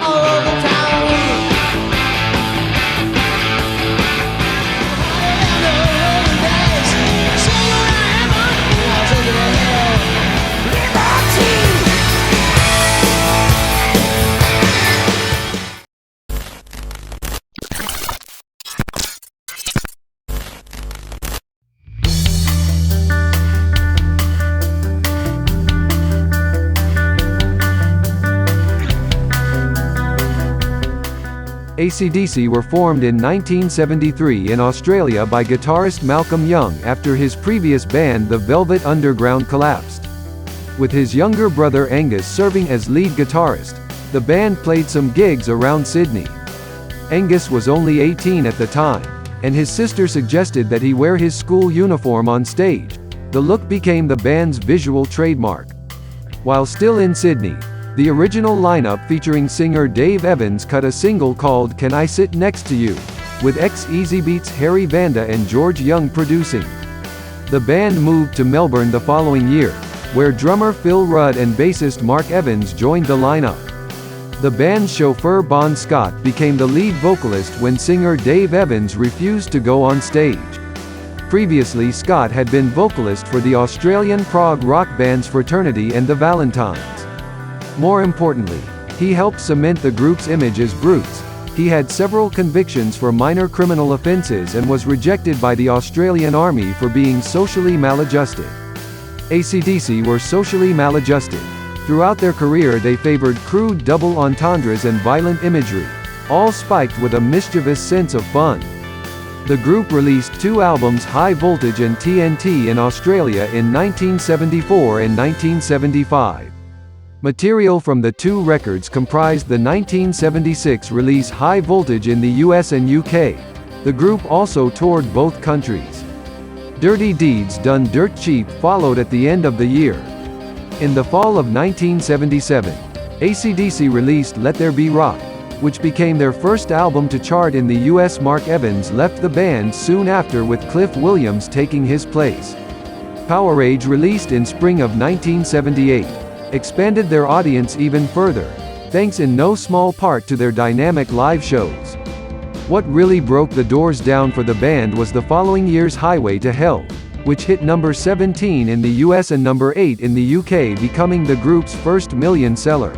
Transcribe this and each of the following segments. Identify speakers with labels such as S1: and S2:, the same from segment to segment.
S1: all over town.
S2: ACDC were formed in 1973 in Australia by guitarist Malcolm Young after his previous band the Velvet Underground collapsed. With his younger brother Angus serving as lead guitarist, the band played some gigs around Sydney. Angus was only 18 at the time, and his sister suggested that he wear his school uniform on stage. The look became the band's visual trademark. While still in Sydney, the original lineup featuring singer Dave Evans cut a single called Can I Sit Next to You, with ex-Easybeats Harry Vanda and George Young producing. The band moved to Melbourne the following year, where drummer Phil Rudd and bassist Mark Evans joined the lineup. The band's chauffeur Bon Scott became the lead vocalist when singer Dave Evans refused to go on stage. Previously, Scott had been vocalist for the Australian prog rock bands Fraternity and the Valentines. More importantly, he helped cement the group's image as brutes. He had several convictions for minor criminal offences and was rejected by the Australian Army for being socially maladjusted. ACDC were socially maladjusted. Throughout their career they favoured crude double entendres and violent imagery, all spiked with a mischievous sense of fun. The group released 2 albums, High Voltage and TNT, in Australia in 1974 and 1975. Material from the 2 records comprised the 1976 release High Voltage in the US and UK. The group also toured both countries. Dirty Deeds Done Dirt Cheap followed at the end of the year. In the fall of 1977, ACDC released Let There Be Rock, which became their first album to chart in the US. Mark Evans left the band soon after, with Cliff Williams taking his place. Powerage, released in spring of 1978, expanded their audience even further, thanks in no small part to their dynamic live shows. What really broke the doors down for the band was the following year's Highway to Hell, which hit number 17 in the US and number 8 in the UK, becoming the group's first million seller.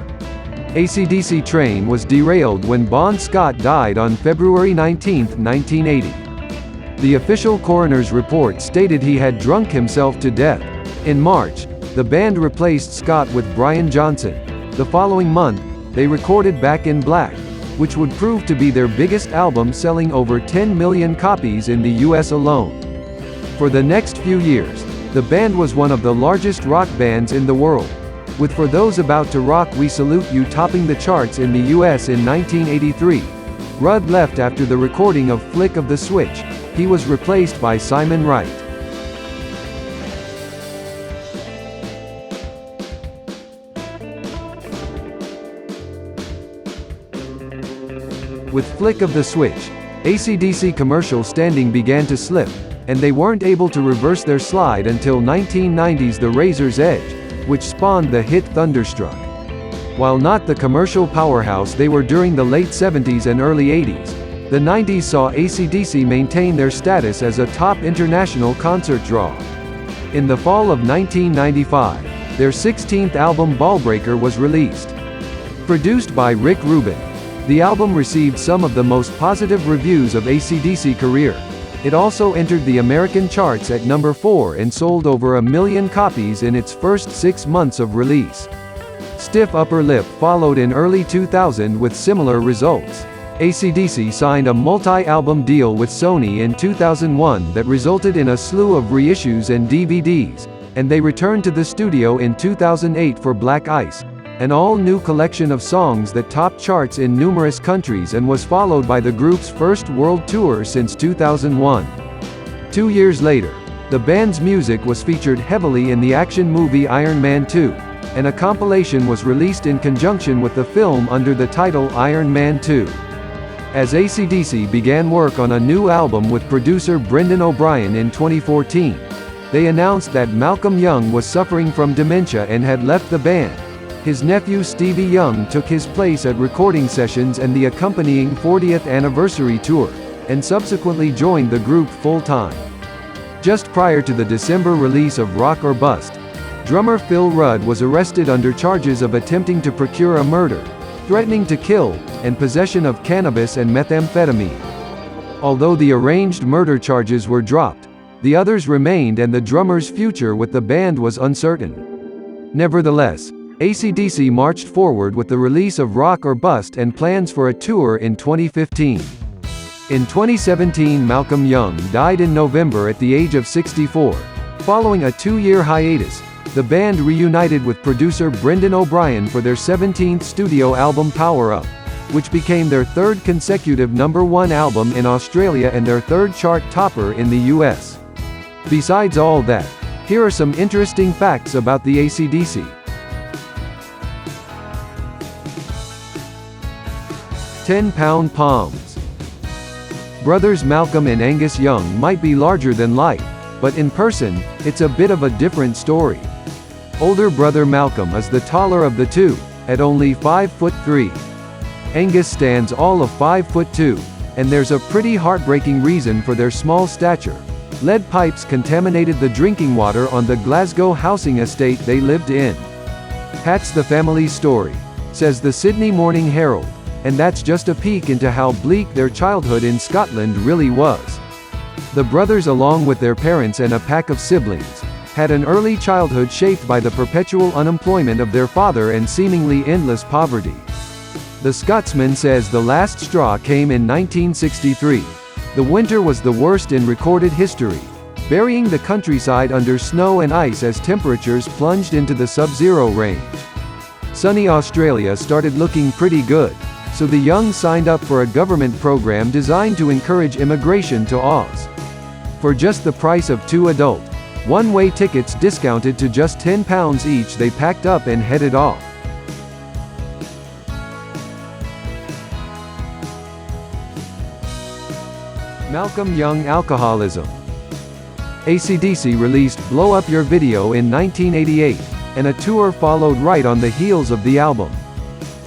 S2: AC/DC Train was derailed when Bon Scott died on February 19, 1980. The official coroner's report stated he had drunk himself to death. In March, the band replaced Scott with Brian Johnson. The following month, they recorded Back in Black, which would prove to be their biggest album, selling over 10 million copies in the US alone. For the next few years, the band was one of the largest rock bands in the world, with For Those About to Rock We Salute You topping the charts in the US in 1983. Rudd left after the recording of Flick of the Switch. He was replaced by Simon Wright. With Flick of the Switch, AC/DC commercial standing began to slip, and they weren't able to reverse their slide until 1990's The Razor's Edge, which spawned the hit Thunderstruck. While not the commercial powerhouse they were during the late 70s and early 80s, the 90s saw AC/DC maintain their status as a top international concert draw. In the fall of 1995, their 16th album Ballbreaker was released. Produced by Rick Rubin, the album received some of the most positive reviews of AC/DC career. It also entered the American charts at number 4 and sold over 1 million copies in its first 6 months of release. Stiff Upper Lip followed in early 2000 with similar results. AC/DC signed a multi-album deal with Sony in 2001 that resulted in a slew of reissues and DVDs, and they returned to the studio in 2008 for Black Ice, an all-new collection of songs that topped charts in numerous countries and was followed by the group's first world tour since 2001. 2 years later, the band's music was featured heavily in the action movie Iron Man 2, and a compilation was released in conjunction with the film under the title Iron Man 2. As AC/DC began work on a new album with producer Brendan O'Brien in 2014, they announced that Malcolm Young was suffering from dementia and had left the band. His nephew Stevie Young took his place at recording sessions and the accompanying 40th anniversary tour, and subsequently joined the group full-time. Just prior to the December release of Rock or Bust, drummer Phil Rudd was arrested under charges of attempting to procure a murder, threatening to kill, and possession of cannabis and methamphetamine. Although the arranged murder charges were dropped, the others remained and the drummer's future with the band was uncertain. Nevertheless, ACDC marched forward with the release of Rock or Bust and plans for a tour in 2015. In 2017, Malcolm Young died in November at the age of 64. Following a 2-year hiatus, the band reunited with producer Brendan O'Brien for their 17th studio album Power Up, which became their third consecutive #1 album in Australia and their third chart topper in the US. Besides all that, here are some interesting facts about the ACDC. 10-pound palms. Brothers Malcolm and Angus Young might be larger than life, but in person, it's a bit of a different story. Older brother Malcolm is the taller of the two, at only 5'3". Angus stands all of 5'2", and there's a pretty heartbreaking reason for their small stature. Lead pipes contaminated the drinking water on the Glasgow housing estate they lived in. That's the family's story, says the Sydney Morning Herald, and that's just a peek into how bleak their childhood in Scotland really was. The brothers, along with their parents and a pack of siblings, had an early childhood shaped by the perpetual unemployment of their father and seemingly endless poverty. The Scotsman says the last straw came in 1963. The winter was the worst in recorded history, burying the countryside under snow and ice as temperatures plunged into the sub-zero range. Sunny Australia started looking pretty good, so the Young signed up for a government program designed to encourage immigration to Oz. For just the price of 2 adult, one-way tickets discounted to just £10 each, they packed up and headed off. Malcolm Young alcoholism. ACDC released Blow Up Your Video in 1988, and a tour followed right on the heels of the album.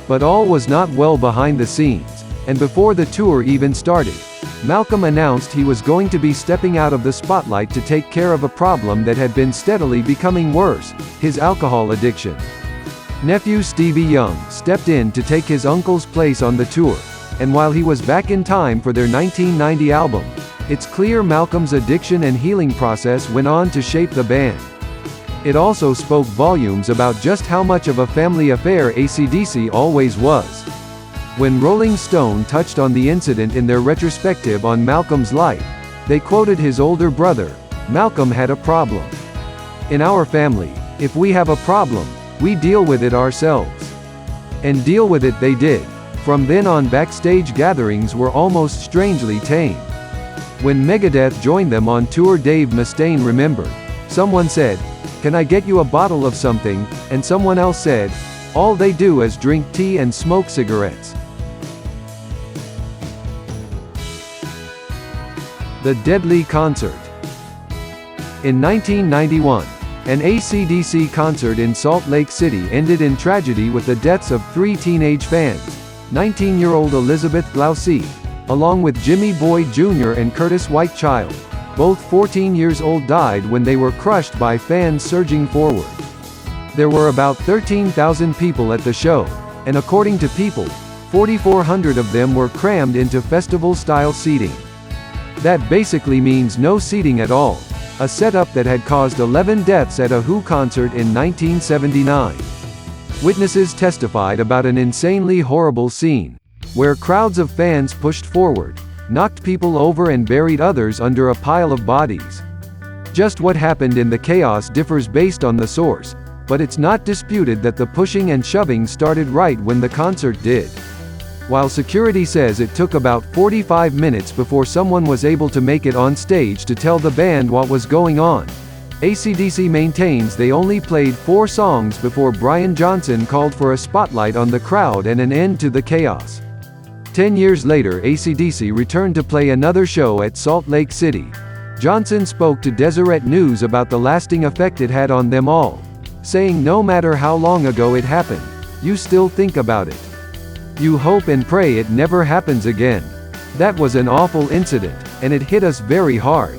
S2: But all was not well behind the scenes, and before the tour even started, Malcolm announced he was going to be stepping out of the spotlight to take care of a problem that had been steadily becoming worse: his alcohol addiction. Nephew Stevie Young stepped in to take his uncle's place on the tour, and while he was back in time for their 1990 album, it's clear Malcolm's addiction and healing process went on to shape the band. It also spoke volumes about just how much of a family affair ACDC always was. When Rolling Stone touched on the incident in their retrospective on Malcolm's life, they quoted his older brother, "Malcolm had a problem. In our family, if we have a problem, we deal with it ourselves." And deal with it they did. From then on, backstage gatherings were almost strangely tame. When Megadeth joined them on tour, Dave Mustaine remembered, "Someone said, 'Can I get you a bottle of something?' and someone else said, 'All they do is drink tea and smoke cigarettes.'" The Deadly Concert. In 1991, an ACDC concert in Salt Lake City ended in tragedy with the deaths of 3 teenage fans: 19-year-old Elizabeth Glaucy, along with Jimmy Boyd Jr. and Curtis Whitechild. Both 14 years old died when they were crushed by fans surging forward. There were about 13,000 people at the show, and according to People, 4,400 of them were crammed into festival-style seating. That basically means no seating at all, a setup that had caused 11 deaths at a Who concert in 1979. Witnesses testified about an insanely horrible scene, where crowds of fans pushed forward, knocked people over and buried others under a pile of bodies. Just what happened in the chaos differs based on the source, but it's not disputed that the pushing and shoving started right when the concert did. While security says it took about 45 minutes before someone was able to make it on stage to tell the band what was going on, ACDC maintains they only played 4 songs before Brian Johnson called for a spotlight on the crowd and an end to the chaos. 10 years later, ACDC returned to play another show at Salt Lake City. Johnson spoke to Deseret News about the lasting effect it had on them all. saying no matter how long ago it happened, you still think about it. You hope and pray it never happens again. That was an awful incident, and it hit us very hard.